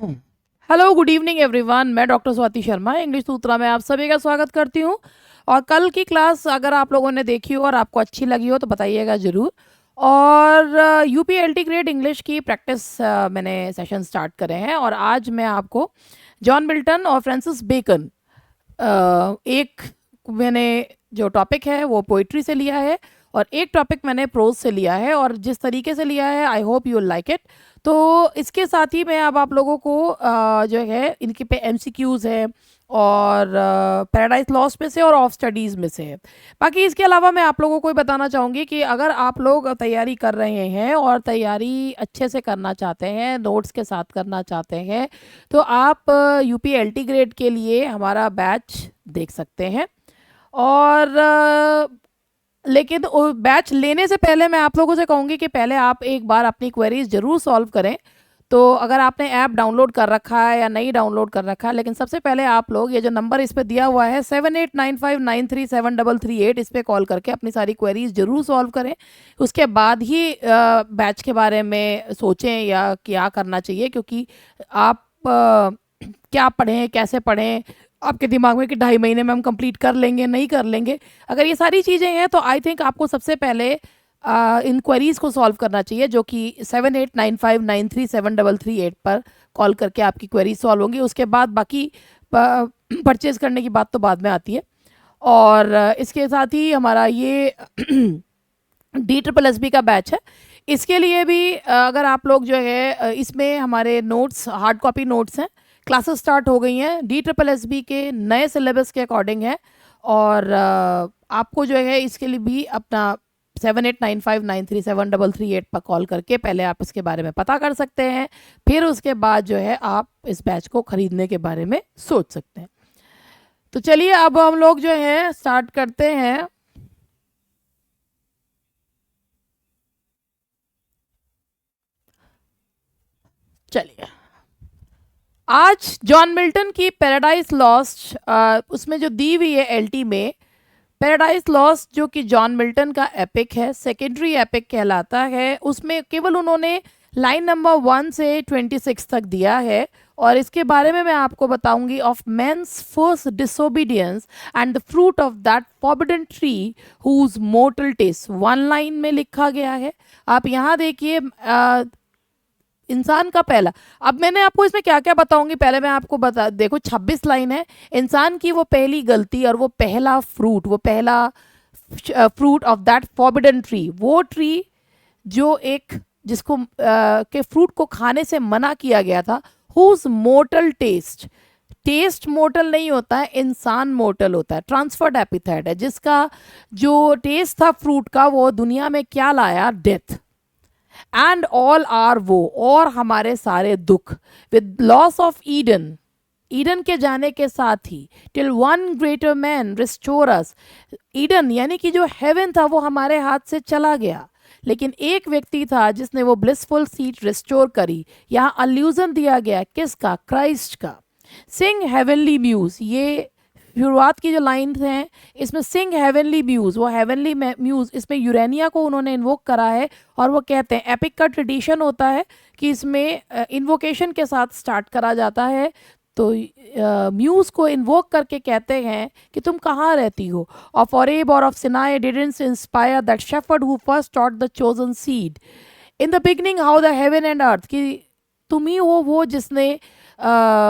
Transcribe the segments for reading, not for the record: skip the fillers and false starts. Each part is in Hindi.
Hello, good evening everyone. मैं डॉक्टर स्वाति शर्मा इंग्लिश सूत्रा में आप सभी का स्वागत करती हूँ। और कल की क्लास अगर आप लोगों ने देखी हो और आपको अच्छी लगी हो तो बताइएगा ज़रूर। और यूपीएलटी ग्रेड इंग्लिश की प्रैक्टिस मैंने सेशन स्टार्ट करे हैं और आज मैं आपको जॉन मिल्टन और फ्रांसिस बेकन एक मैंने जो टॉपिक है वो पोइट्री से लिया है और एक टॉपिक मैंने प्रोज से लिया है और जिस तरीके से लिया है I hope you like it. तो इसके साथ ही मैं अब आप लोगों को जो है इनके पे एमसीक्यूज़ है और पैराडाइज लॉस्ट में से और ऑफ स्टडीज़ में से है। बाकी इसके अलावा मैं आप लोगों को ये बताना चाहूँगी कि अगर आप लोग तैयारी कर रहे हैं और तैयारी अच्छे से करना चाहते हैं, नोट्स के साथ करना चाहते हैं, तो आप यूपीएलटी ग्रेड के लिए हमारा बैच देख सकते हैं। और लेकिन बैच लेने से पहले मैं आप लोगों से कहूँगी कि पहले आप एक बार अपनी क्वेरीज ज़रूर सॉल्व करें। तो अगर आपने ऐप डाउनलोड कर रखा है या नहीं डाउनलोड कर रखा है, लेकिन सबसे पहले आप लोग ये जो नंबर इस पर दिया हुआ है 7895937338 इस पर कॉल करके अपनी सारी क्वेरीज ज़रूर सॉल्व करें। उसके बाद ही बैच के बारे में सोचें या क्या करना चाहिए, क्योंकि आप क्या पढ़ें, कैसे पढ़ें, आपके दिमाग में कि 2.5 महीने में हम कंप्लीट कर लेंगे, नहीं कर लेंगे। अगर ये सारी चीज़ें हैं तो आई थिंक आपको सबसे पहले इन क्वेरीज को सॉल्व करना चाहिए, जो कि 7895937338 पर कॉल करके आपकी क्वेरीज सॉल्व होंगी। उसके बाद बाकी परचेज करने की बात तो बाद में आती है। और इसके साथ ही हमारा ये DSSB का बैच है। इसके लिए भी अगर आप लोग जो है इसमें हमारे नोट्स, हार्ड कॉपी नोट्स हैं, क्लासेस स्टार्ट हो गई हैं, DSSB के नए सिलेबस के अकॉर्डिंग है। और आपको जो है इसके लिए भी अपना 7895937338 पर कॉल करके पहले आप इसके बारे में पता कर सकते हैं, फिर उसके बाद जो है आप इस बैच को खरीदने के बारे में सोच सकते हैं। तो चलिए अब हम लोग जो है स्टार्ट करते हैं। चलिए, आज जॉन मिल्टन की पैराडाइज लॉस्ट उसमें जो दी हुई है एलटी में, पैराडाइज लॉस्ट जो कि जॉन मिल्टन का एपिक है, सेकेंडरी एपिक कहलाता है, उसमें केवल उन्होंने लाइन नंबर 1 से 26 तक दिया है। और इसके बारे में मैं आपको बताऊंगी of man's first disobedience and the fruit of that forbidden tree whose mortal taste, 1 line में लिखा गया है। आप यहाँ देखिए, इंसान का पहला, अब मैंने आपको इसमें क्या क्या बताऊंगी, पहले मैं आपको बता, देखो 26 लाइन है। इंसान की वो पहली गलती और वो पहला फ्रूट, वो पहला fruit of that forbidden tree, वो ट्री जो एक जिसको के फ्रूट को खाने से मना किया गया था, whose mortal taste, taste mortal नहीं होता है, इंसान मोर्टल होता है, ट्रांसफर्ड एपिथेट है, जिसका जो टेस्ट था फ्रूट का वो दुनिया में क्या लाया, डेथ। एंड ऑल आर वो, और हमारे सारे दुख, with loss of Eden, Eden के जाने के साथ ही, till one greater man restore us, Eden यानी कि जो हेवन था वो हमारे हाथ से चला गया, लेकिन एक व्यक्ति था जिसने वो ब्लिसफुल सीट रिस्टोर करी। यहाँ अल्यूजन दिया गया किसका, क्राइस्ट का। सिंग हेवनली म्यूज, ये शुरुआत की जो लाइन हैं इसमें सिंग हेवनली म्यूज, वो हेवनली म्यूज, इसमें यूरेनिया को उन्होंने इन्वोक करा है। और वो कहते हैं, एपिक का ट्रेडिशन होता है कि इसमें इन्वोकेशन के साथ स्टार्ट करा जाता है। तो म्यूज को इन्वोक करके कहते हैं कि तुम कहाँ रहती हो। ऑफ ऑरेब और of Sinai didn't inspire that shepherd who first taught the chosen seed in the beginning how the heaven and earth, कि तुम ही हो वो जिसने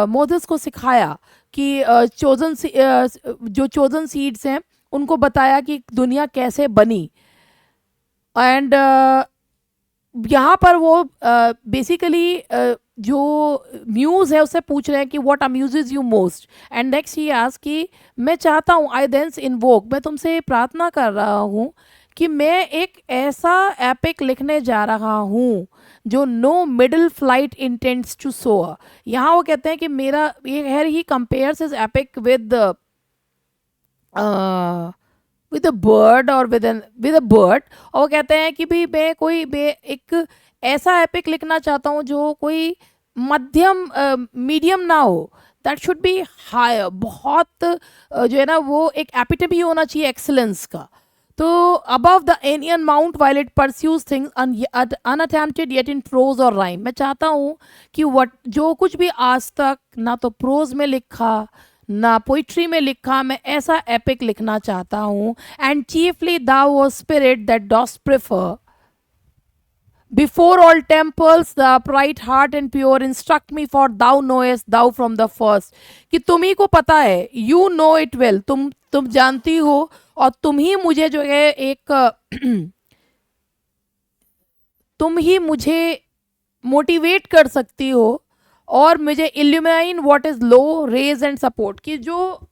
मोसेस को सिखाया कि जो चोजन सीड्स हैं उनको बताया कि दुनिया कैसे बनी। एंड यहाँ पर वो बेसिकली जो म्यूज़ है उससे पूछ रहे हैं कि what amuses you most, and next he ask कि मैं चाहता हूँ, आई देंस इन्वोक, मैं तुमसे प्रार्थना कर रहा हूँ कि मैं एक ऐसा एपिक लिखने जा रहा हूँ जो no middle flight intents to soar. यहाँ वो कहते हैं कि मेरा ये है, he compares his epic with with a bird और विद अ बर्ड, और वो कहते हैं कि भी मैं एक ऐसा एपिक लिखना चाहता हूँ जो कोई मध्यम मीडियम ना हो, दैट शुड बी हाई, बहुत जो है ना वो एक एपिटमी होना चाहिए एक्सेलेंस का। तो above the Aenean Mount while it pursues things unattempted yet in prose or rhyme. मैं चाहता हूँ कि जो कुछ भी आज तक ना तो प्रोज में लिखा ना पोइट्री में लिखा, मैं ऐसा एपिक लिखना चाहता हूँ. And chiefly thou o spirit that dost prefer before all temples the upright heart and pure, instruct me for thou knowest thou from the first. कि तुम ही को पता है, you know it well, तुम जानती हो और तुम ही मुझे जो है एक तुम ही मुझे मोटिवेट कर सकती हो और मुझे illumine what is low raise and support, कि जो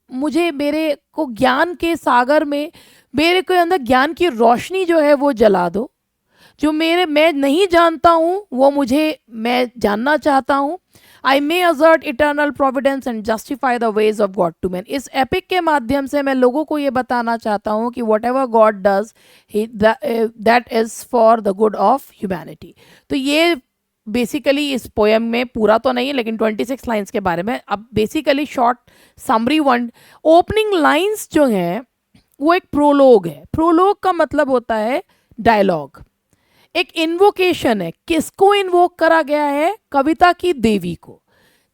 मुझे मेरे को ज्ञान के सागर में मेरे को अंदर ज्ञान की रोशनी जो है वो जला दो. जो मैं नहीं जानता हूँ वो मैं जानना चाहता हूँ. I may assert eternal providence and justify the ways of God to man. इस एपिक के माध्यम से मैं लोगों को ये बताना चाहता हूँ कि what ever God does that is for the good of humanity. तो ये बेसिकली इस पोएम में पूरा तो नहीं है लेकिन 26 लाइन्स के बारे में. अब basically short summary one opening lines जो हैं वो एक प्रोलोग है. प्रोलोग का मतलब होता है डायलॉग. एक इन्वोकेशन है. किसको इन्वोक करा गया है? कविता की देवी को.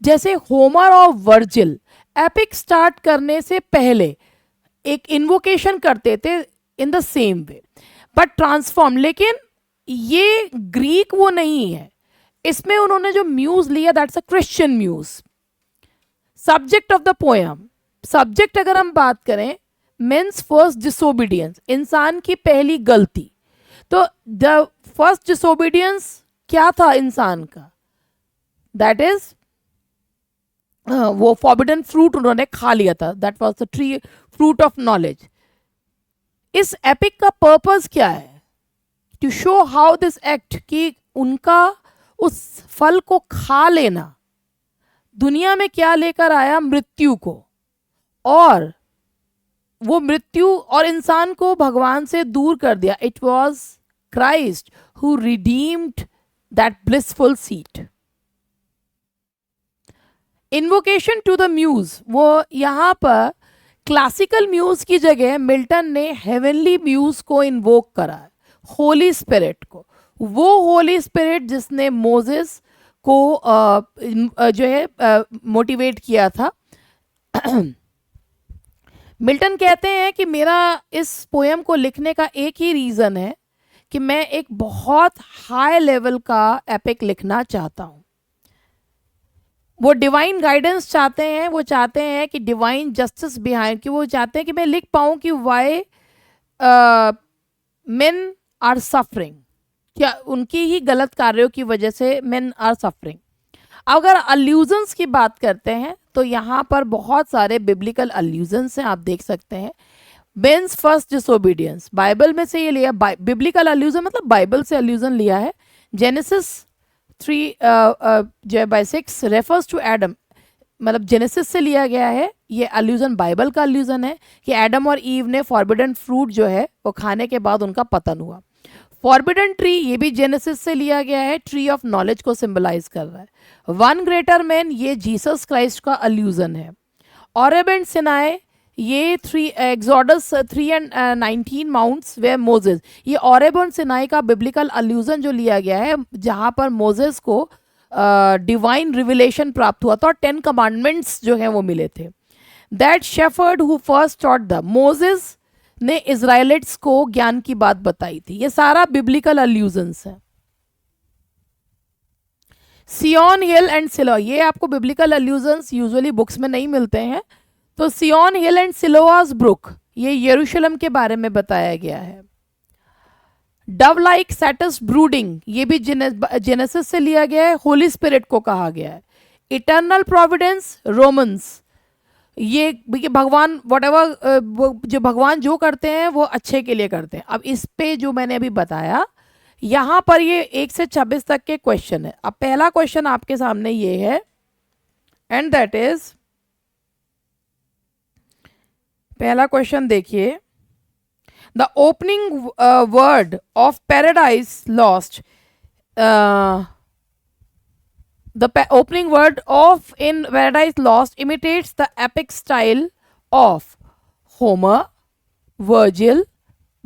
जैसे होमर और वर्जिल एपिक स्टार्ट करने से पहले एक इन्वोकेशन करते थे in the same way but transform. लेकिन ये ग्रीक वो नहीं है. इसमें उन्होंने जो म्यूज लिया that's a Christian muse. Subject of the poem, subject अगर हम बात करें, मेन्स फर्स्ट डिसोबीडियंस, इंसान की पहली गलती. तो द फर्स्ट डिसोबीडियंस क्या था इंसान का? दैट इज वो फॉरबिडन फ्रूट उन्होंने खा लिया था. That was the tree fruit of knowledge. इस एपिक का पर्पस क्या है? To show how this act, कि उनका उस फल को खा लेना दुनिया में क्या लेकर आया? मृत्यु को. और वो मृत्यु और इंसान को भगवान से दूर कर दिया. It was Christ who redeemed that blissful seat. Invocation to the muse, वो यहाँ पर क्लासिकल म्यूज की जगह मिल्टन ने हेवनली म्यूज को इन्वोक करा, होली स्पिरिट को. वो होली स्पिरिट जिसने मोजेस को जो है मोटिवेट किया था. मिल्टन कहते हैं कि मेरा इस पोएम को लिखने का एक ही रीज़न है कि मैं एक बहुत हाई लेवल का एपिक लिखना चाहता हूँ. वो डिवाइन गाइडेंस चाहते हैं, वो चाहते हैं कि डिवाइन जस्टिस बिहाइंड, कि वो चाहते हैं कि मैं लिख पाऊँ कि वाई मेन आर सफरिंग, क्या उनकी ही गलत कार्यों की वजह से मेन आर सफरिंग. अगर अल्यूजन्स की बात करते हैं तो यहाँ पर बहुत सारे बिब्लिकल अल्यूजन्स हैं, आप देख सकते हैं. मेन्स फर्स्ट डिसोबीडियंस बाइबल में से ये लिया. बिब्लिकल अल्यूजन मतलब बाइबल से अल्यूजन लिया है. जेनेसिस 3:6 रेफर्स टू एडम, मतलब जेनेसिस से लिया गया है. ये अल्यूजन बाइबल का अल्यूजन है कि एडम और ईव ने फॉरबिडन फ्रूट जो है वो खाने के बाद उनका पतन हुआ. फॉरबिडन ट्री ये भी जेनेसिस से लिया गया है, ट्री ऑफ नॉलेज को सिंबलाइज कर रहा है. वन ग्रेटर मैन ये जीसस क्राइस्ट का अल्यूजन है. ऑरेब एंड सिनाई ये एक्सोडस 3:19 माउंट्स वे मोजेस, ये ऑरेब एंड सिनाई का बिब्लिकल अल्यूजन जो लिया गया है जहाँ पर मोजेस को डिवाइन रिविलेशन प्राप्त हुआ था और 10 कमांडमेंट्स जो हैं वो मिले थे. That shepherd who first taught the, Moses ने इजराइलिट्स को ज्ञान की बात बताई थी. ये सारा बिब्लिकल अल्यूजन्स है. सियोन हिल एंड सिलो, ये आपको बिब्लिकल अल्यूजन्स यूजुअली बुक्स में नहीं मिलते हैं. तो सियोन हिल एंड सिलोआस ब्रुक, ये यरूशलेम के बारे में बताया गया है. डव लाइक सेटस ब्रूडिंग, ये भी जेनेसिस से लिया गया है, होली स्पिरिट को कहा गया है. इटर्नल प्रोविडेंस रोमन्स, ये भगवान वॉटेवर जो भगवान जो करते हैं वो अच्छे के लिए करते हैं. अब इस पे जो मैंने अभी बताया यहाँ पर ये 1 से 26 तक के क्वेश्चन है. अब पहला क्वेश्चन आपके सामने ये है एंड दैट इज, पहला क्वेश्चन देखिए. The opening word of paradise lost, the opening word of in Paradise Lost imitates the epic style of Homer, Virgil,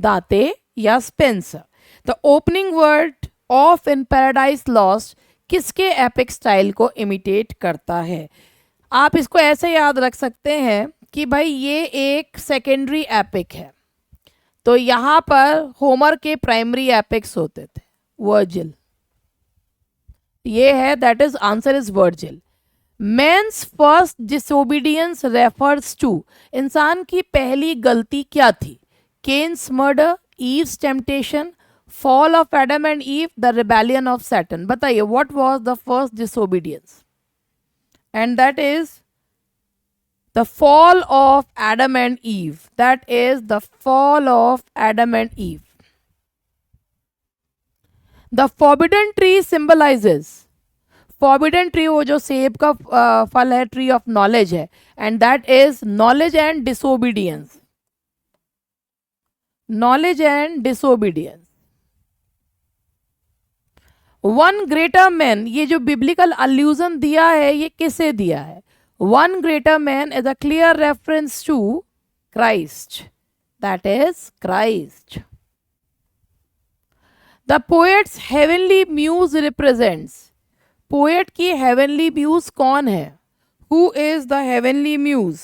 दाते या Spencer. The opening word of in paradise lost किसके एपिक स्टाइल को इमिटेट करता है? आप इसको ऐसे याद रख सकते हैं कि भाई ये एक सेकेंडरी एपिक है, तो यहाँ पर होमर के प्राइमरी एपिक्स होते थे, वर्जिल ये है, that is answer is Virgil. Man's first disobedience refers to, इंसान की पहली गलती क्या थी? Cain's murder, Eve's temptation, fall of Adam and Eve, the rebellion of Satan. बताइए what was the first disobedience? And that is the fall of Adam and Eve, that is the fall of Adam and Eve. The forbidden tree symbolizes, forbidden tree वो जो सेब का फल है, ट्री ऑफ नॉलेज है, and that is knowledge and disobedience, knowledge and disobedience. One greater man, ये जो बिब्लिकल अल्यूजन दिया है ये किसे दिया है? One greater man is a clear reference to Christ, that is Christ. The poet's heavenly muse represents, poet की हेवनली म्यूज कौन है? Who is the heavenly muse?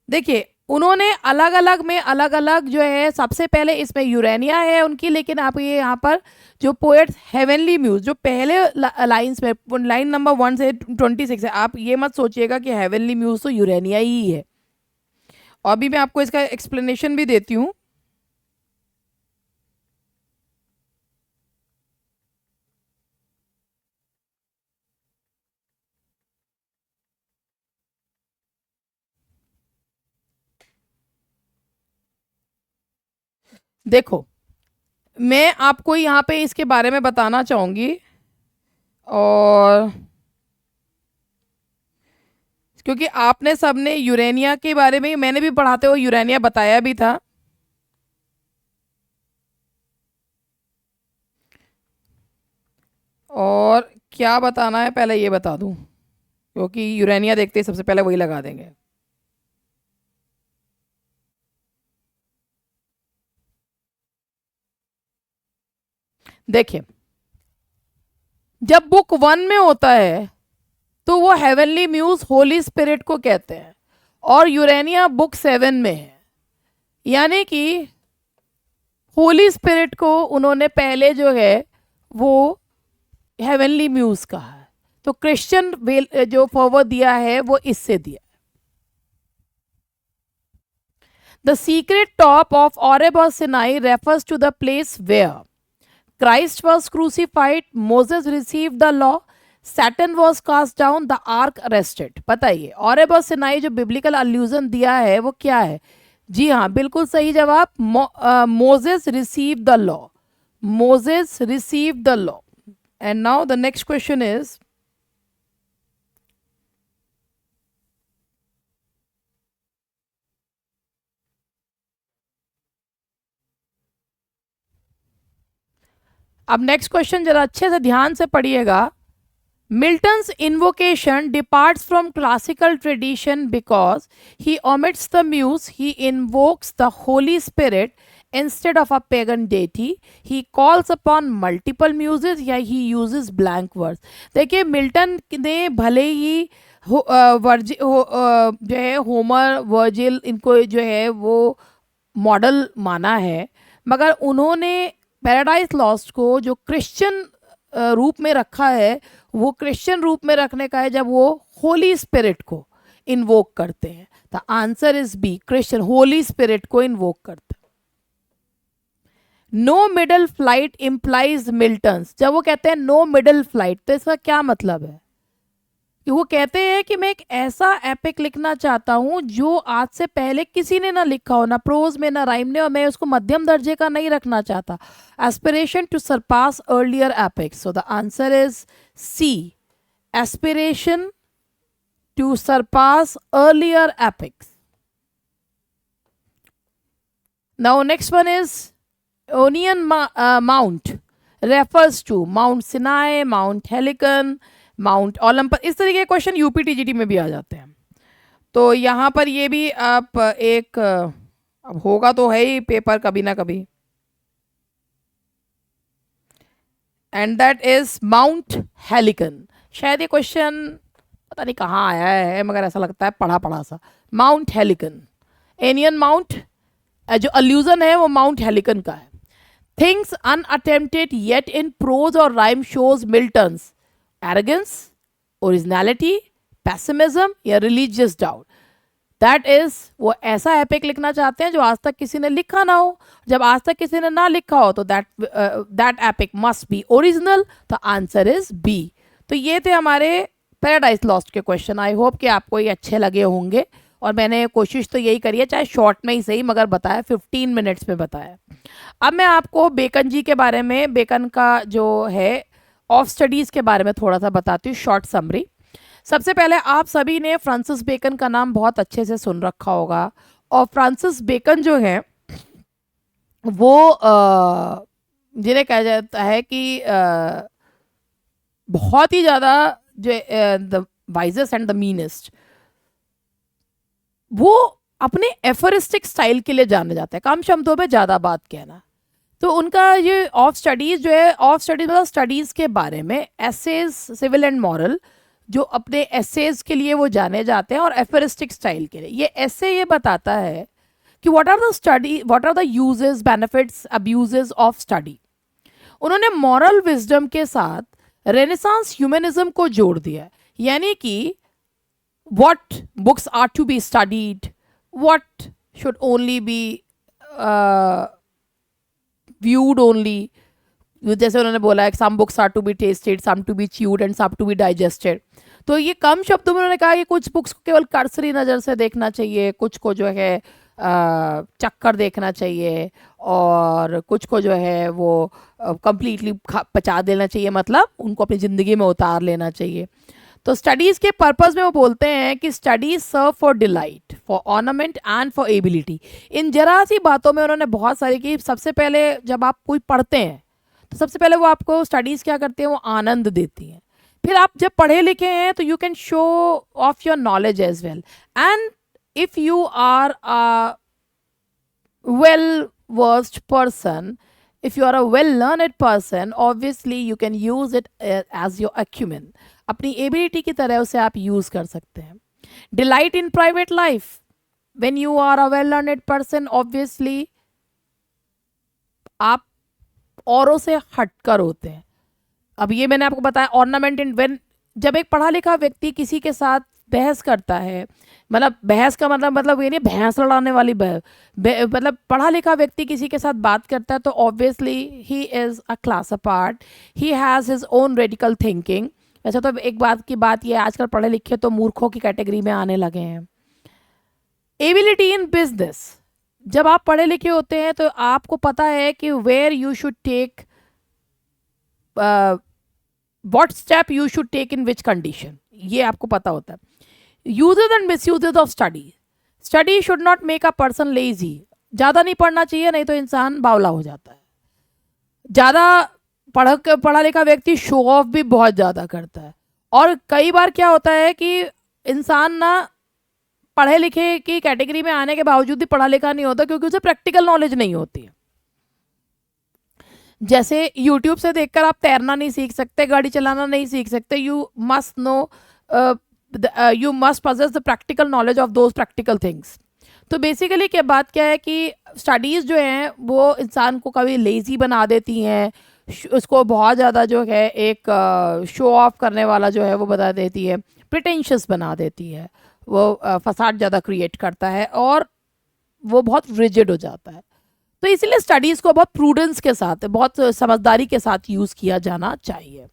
देखिए उन्होंने अलग अलग में अलग अलग जो है, सबसे पहले इसमें यूरेनिया है उनकी, लेकिन आप ये यहाँ पर जो पोएट्स हेवनली म्यूज जो पहले लाइन्स में, लाइन नंबर 1 से 26 है, आप ये मत सोचिएगा कि हेवनली म्यूज तो यूरेनिया ही है। और अभी मैं आपको इसका एक्सप्लेनेशन भी देती हूँ। देखो मैं आपको यहाँ पे इसके बारे में बताना चाहूँगी, और क्योंकि आपने सबने यूरेनिया के बारे में, मैंने भी पढ़ाते हुए यूरेनिया बताया भी था। और क्या बताना है पहले ये बता दूं, क्योंकि यूरेनिया देखते ही सबसे पहले वही लगा देंगे। देखिए जब बुक 1 में होता है तो वो हेवनली म्यूज होली स्पिरिट को कहते हैं, और यूरेनिया बुक 7 में है, यानी कि होली स्पिरिट को उन्होंने पहले जो है वो हेवनली म्यूज कहा है। तो क्रिश्चियन जो फॉरवर्ड दिया है वो इससे दिया। The secret top of Oreb Sinai refers to the place where Christ was crucified, Moses received the law, Saturn was cast down, the ark rested। बताइए ऑरेबस सिनाई जो बिब्लिकल अल्यूजन दिया है वो क्या है? जी हाँ बिल्कुल सही जवाब, Moses receive the law, Moses receive the law. And now the next question is, अब नेक्स्ट क्वेश्चन जरा अच्छे से ध्यान से पढ़िएगा। Milton's invocation departs from classical tradition because he omits the muse, he invokes the Holy Spirit instead of a pagan deity, he calls upon multiple muses, या ही यूजेस ब्लैंक वर्ड्स। देखिए मिल्टन ने भले ही जो है होमर, वर्जिल, इनको जो है वो मॉडल माना है, मगर उन्होंने पैराडाइज लॉस्ट को जो क्रिश्चियन रूप में रखा है, वो क्रिश्चियन रूप में रखने का है जब वो होली स्पिरिट को इन्वोक करते हैं। The answer is B, Christian holy spirit को इन्वोक करते हैं। No middle flight implies Milton's, जब वो कहते हैं नो मिडल फ्लाइट तो इसका क्या मतलब है? कि वो कहते हैं कि मैं एक ऐसा एपिक लिखना चाहता हूं जो आज से पहले किसी ने ना लिखा हो, ना प्रोज में ना राइम ने, और मैं उसको मध्यम दर्जे का नहीं रखना चाहता। Aspiration to surpass earlier epics, so the answer is C, aspiration to surpass earlier epics. Now next one is Aonian mount refers to Mount Sinai, Mount Helicon, Mount Olympus. इस तरीके के क्वेश्चन यूपीटीजीटी में भी आ जाते हैं। तो यहाँ पर ये भी आप एक अब होगा तो है ही पेपर कभी ना कभी। And that is mount हेलिकन। शायद ये क्वेश्चन पता नहीं कहाँ आया है, मगर ऐसा लगता है पढ़ा पढ़ा सा। माउंट हेलिकन, एनियन माउंट, जो अल्यूजन है वो माउंट हेलिकन का है। Things unattempted yet in prose और rhyme shows Milton's arrogance, originality, pessimism या रिलीजियस डाउट। दैट इज, वो ऐसा एपिक लिखना चाहते हैं जो आज तक किसी ने लिखा ना हो। जब आज तक किसी ने ना लिखा हो तो that epic must be original. The answer is B. तो ये थे हमारे पैराडाइज लॉस्ट के क्वेश्चन। आई होप कि आपको ये अच्छे लगे होंगे, और मैंने कोशिश तो यही करी है, चाहे शॉर्ट में ही सही, मगर बताया 15 मिनट्स में बताया। अब मैं आपको बेकन जी के बारे में, बेकन का जो है ऑफ स्टडीज़ के बारे में थोड़ा सा बताती हूँ, शॉर्ट समरी। सबसे पहले आप सभी ने फ्रांसिस बेकन का नाम बहुत अच्छे से सुन रखा होगा। और फ्रांसिस बेकन जो है वो जिन्हें कहा जाता है कि बहुत ही ज़्यादा जो the wisest and the meanest, वो अपने एफरिस्टिक स्टाइल के लिए जाने जाते हैं, कम शब्दों में ज़्यादा बात कहना। तो उनका ये ऑफ स्टडीज़ जो है, ऑफ स्टडीज मतलब स्टडीज़ के बारे में, एसेज सिविल एंड मॉरल, जो अपने एसेज के लिए वो जाने जाते हैं, और एफरिस्टिक स्टाइल के लिए। ये ऐसे ये बताता है कि what are the uses, benefits, abuses of study. उन्होंने मॉरल विजडम के साथ रेनेसांस ह्यूमनिज्म को जोड़ दिया। यानी कि what books are to be studied, what should only be viewed only। जैसे उन्होंने बोला है some books are to be tasted, some to be chewed and some to be digested। तो ये कम शब्दों में उन्होंने कहा कि कुछ बुक्स को केवल कर्सरी नज़र से देखना चाहिए, कुछ को जो है चक्कर देखना चाहिए, और कुछ को जो है वो कंप्लीटली पचा देना चाहिए, मतलब उनको अपनी ज़िंदगी में उतार लेना चाहिए। तो स्टडीज़ के पर्पस में वो बोलते हैं कि studies serve for delight, for ornament and for ability. इन जरा सी बातों में उन्होंने बहुत सारी की। सबसे पहले जब आप कोई पढ़ते हैं तो सबसे पहले वो आपको स्टडीज़ क्या करती हैं, वो आनंद देती हैं। फिर आप जब पढ़े लिखे हैं तो you can show off your knowledge as well. And if you are a well versed person, if you are a well learned person, obviously you can use it as your acumen, अपनी एबिलिटी की तरह उसे आप यूज कर सकते हैं। Delight in private life, when you are a well learned person, obviously आप औरों से हटकर होते हैं। अब ये मैंने आपको बताया। ऑर्नामेंट इन, व्हेन जब एक पढ़ा लिखा व्यक्ति किसी के साथ बहस करता है, मतलब बहस का मतलब ये नहीं भैंस लड़ाने वाली मतलब पढ़ा लिखा व्यक्ति किसी के साथ बात करता है तो obviously he is a class apart, he has his own radical thinking. वैसे तो एक बात की बात ये, आजकल पढ़े लिखे तो मूर्खों की कैटेगरी में आने लगे हैं। एबिलिटी इन बिजनेस, जब आप पढ़े लिखे होते हैं तो आपको पता है कि where you should take, what step you should take in which condition, ये आपको पता होता है। Usages and misusages of study, study should not make a person lazy, ज़्यादा नहीं पढ़ना चाहिए, नहीं तो इंसान बावला हो जाता है। ज़्यादा पढ़ा लिखा व्यक्ति शो ऑफ भी बहुत ज़्यादा करता है, और कई बार क्या होता है कि इंसान ना पढ़े लिखे की कैटेगरी में आने के बावजूद भी पढ़ा लिखा नहीं होता, क्योंकि उसे प्रैक्टिकल नॉलेज नहीं होती है। जैसे यूट्यूब से देखकर आप तैरना नहीं सीख सकते, गाड़ी चलाना नहीं सीख सकते। You must know, you must possess the practical knowledge of those practical things. तो बेसिकली क्या बात क्या है कि स्टडीज़ जो हैं वो इंसान को कभी लेज़ी बना देती हैं, उसको बहुत ज़्यादा जो है एक शो ऑफ करने वाला जो है वो बता देती है, प्रिटेंशियस बना देती है, वो फसाद ज़्यादा क्रिएट करता है, और वो बहुत रिजिड हो जाता है। तो इसीलिए स्टडीज़ को बहुत प्रूडेंस के साथ, बहुत समझदारी के साथ यूज़ किया जाना चाहिए।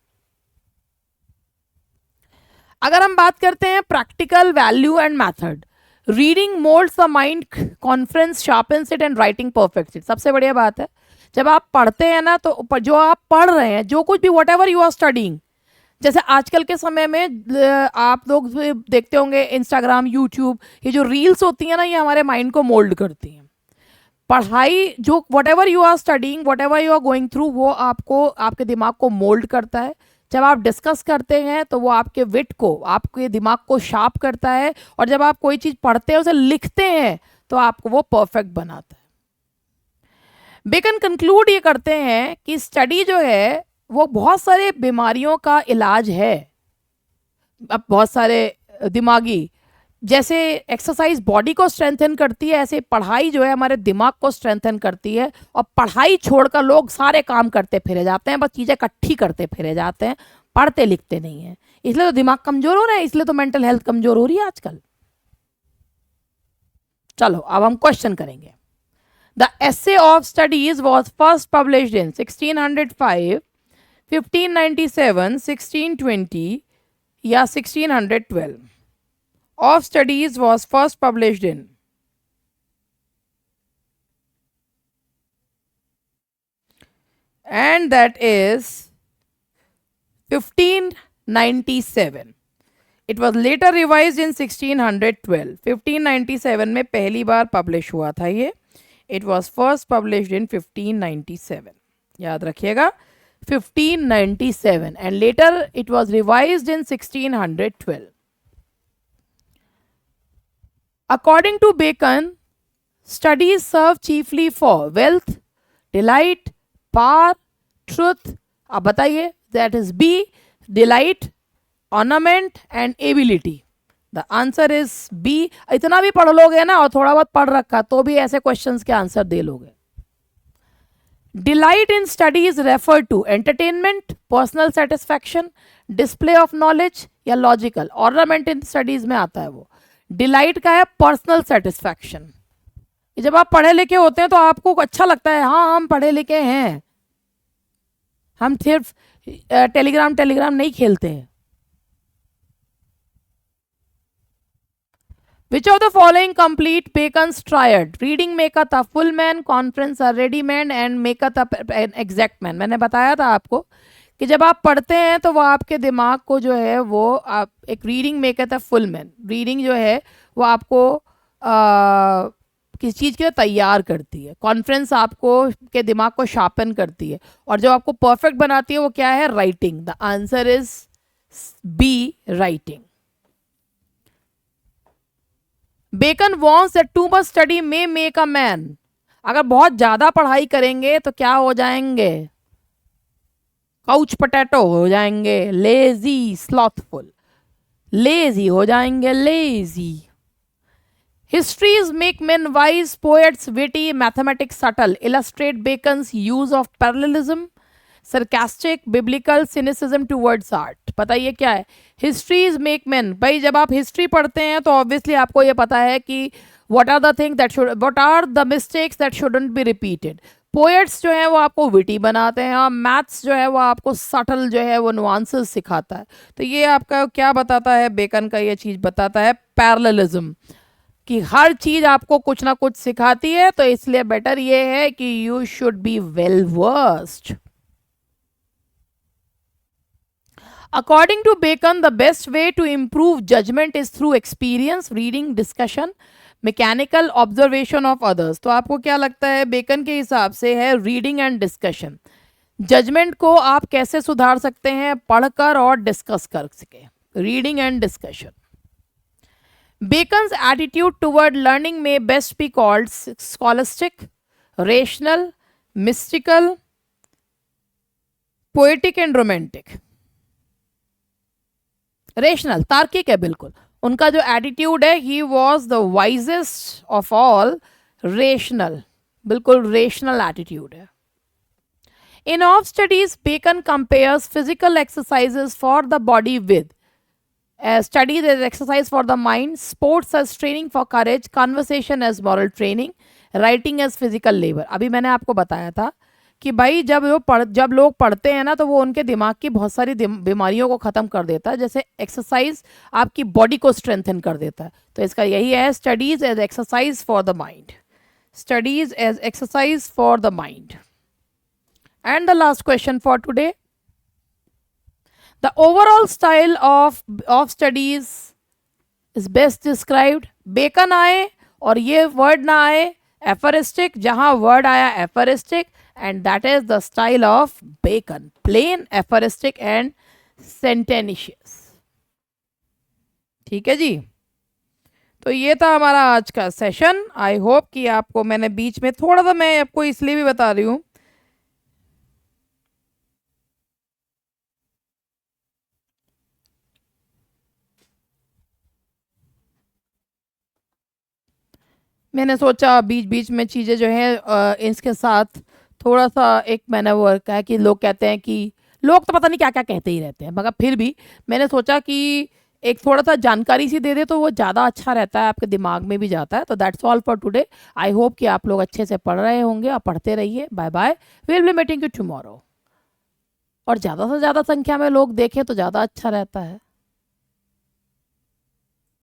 अगर हम बात करते हैं practical value and method, reading moulds the mind, conference sharpens it and writing परफेक्ट्स it. सबसे बढ़िया बात है, जब आप पढ़ते हैं ना तो जो आप पढ़ रहे हैं, जो कुछ भी whatever you are studying, जैसे आजकल के समय में आप लोग देखते होंगे इंस्टाग्राम, यूट्यूब, ये जो रील्स होती हैं ना, ये हमारे माइंड को मोल्ड करती हैं। पढ़ाई जो whatever you are studying, whatever you are going through, वो आपको, आपके दिमाग को मोल्ड करता है। जब आप डिस्कस करते हैं तो वो आपके विट को, आपके दिमाग को शार्प करता है, और जब आप कोई चीज़ पढ़ते हैं उसे लिखते हैं तो आपको वो परफेक्ट बनाता है। बेकन कंक्लूड ये करते हैं कि स्टडी जो है वो बहुत सारे बीमारियों का इलाज है। अब बहुत सारे दिमागी, जैसे एक्सरसाइज बॉडी को स्ट्रेंथन करती है, ऐसे पढ़ाई जो है हमारे दिमाग को स्ट्रेंथन करती है। और पढ़ाई छोड़कर लोग सारे काम करते फिरे जाते हैं, बस चीज़ें इकट्ठी करते फिरे जाते हैं, पढ़ते लिखते नहीं हैं। इसलिए तो दिमाग कमज़ोर हो रहा है, इसलिए तो मेंटल हेल्थ कमज़ोर हो रही है आजकल। चलो अब हम क्वेश्चन करेंगे। The essay of studies was first published in 1605, 1597, 1620 या 1612? Of studies was first published in and that is 1597. It was later revised in 1612. 1597 में पहली बार पब्लिश हुआ था ये। It was first published in 1597. याद रखिएगा 1597 and later it was revised in 1612. According to Bacon, studies serve chiefly for wealth, delight, power, truth. अब बताइए, that is B, delight, ornament and ability. The answer is B. इतना भी पढ़ लोगे ना और थोड़ा बहुत पढ़ रखा तो भी ऐसे क्वेश्चंस के आंसर दे लोगे। Delight in studies refer to entertainment, personal satisfaction, display of knowledge या logical. Ornament in studies में आता है वो। डिलाइट का है पर्सनल सेटिस्फैक्शन। जब आप पढ़े लिखे होते हैं तो आपको अच्छा लगता है, हाँ हम पढ़े लिखे हैं, हम सिर्फ टेलीग्राम नहीं खेलते हैं। Which of the following complete Bacon's triad? Reading maketh a full man, conference a ready man and maketh an exact man. मैंने बताया था आपको कि जब आप पढ़ते हैं तो वो आपके दिमाग को जो है वो आप एक reading maketh a full man, reading जो है वो आपको किसी चीज़ के लिए तैयार करती है। कॉन्फ्रेंस आपको के दिमाग को शार्पन करती है, और जो आपको परफेक्ट बनाती है वो क्या है? Writing. The answer is B, writing. Bacon wants that too much study may make a man. अगर बहुत ज्यादा पढ़ाई करेंगे तो क्या हो जाएंगे? काउच पोटैटो हो जाएंगे, लेजी, स्लॉथफुल, लेजी हो जाएंगे, lazy. Histories make men wise, poets witty, mathematics subtle. Illustrate Bacon's use of parallelism, sarcastic, biblical, cynicism towards art. पता ये क्या है? Histories make men. भाई जब आप हिस्ट्री पढ़ते हैं तो ऑब्वियसली आपको ये पता है कि what are the mistakes that shouldn't be repeated. Poets जो है वो आपको विटी बनाते हैं, और मैथ्स जो है वो आपको सटल जो है वो नुआंसेस सिखाता है। तो ये आपका क्या बताता है? बेकन का ये चीज़ बताता है पैरेललिज्म, कि हर चीज आपको कुछ ना कुछ सिखाती है, तो इसलिए बेटर ये है कि you should be well versed. According to Bacon, the best way to improve judgment is through experience, reading, discussion, mechanical observation of others. तो आपको क्या लगता है? बेकन के हिसाब से है रीडिंग एंड डिस्कशन। जजमेंट को आप कैसे सुधार सकते हैं? पढ़कर और डिस्कस कर सके, reading and discussion. Bacon's attitude toward learning may best be called scholastic, rational, mystical, poetic and romantic. Rational, तार्किक है बिल्कुल। उनका जो एटीट्यूड है, he was the wisest of all, rational, बिल्कुल रेशनल एटीट्यूड है। In of studies, Bacon compares physical exercises for the body with studies as exercise for the mind, sports as training for courage, conversation as moral training, writing as physical labor. अभी मैंने आपको बताया था कि भाई जब लोग पढ़ते हैं ना तो वो उनके दिमाग की बहुत सारी बीमारियों को ख़त्म कर देता है, जैसे एक्सरसाइज आपकी बॉडी को स्ट्रेंथन कर देता है। तो इसका यही है, studies as exercise for the mind, studies as exercise for the mind. And the last question for today, the overall style of studies is best described. Bacon आए और ये वर्ड ना आए, एफरिस्टिक, जहां वर्ड आया aphoristic, and that is the style of Bacon, plain, aphoristic and sententious. ठीक है जी। तो ये था हमारा आज का सेशन। आई होप कि आपको, मैंने बीच में थोड़ा सा, मैं आपको इसलिए भी बता रही हूँ, मैंने सोचा बीच बीच में चीज़ें जो है इसके साथ थोड़ा सा, एक मैंने वो कहा कि लोग कहते हैं कि, लोग तो पता नहीं क्या क्या कहते ही रहते हैं, मगर फिर भी मैंने सोचा कि एक थोड़ा सा जानकारी सी दे दे तो वो ज़्यादा अच्छा रहता है, आपके दिमाग में भी जाता है। तो that's all for today. I hope कि आप लोग अच्छे से पढ़ रहे होंगे और पढ़ते रहिए। Bye bye, will be meeting you tomorrow. और ज़्यादा से ज़्यादा संख्या में लोग देखें तो ज़्यादा अच्छा रहता है।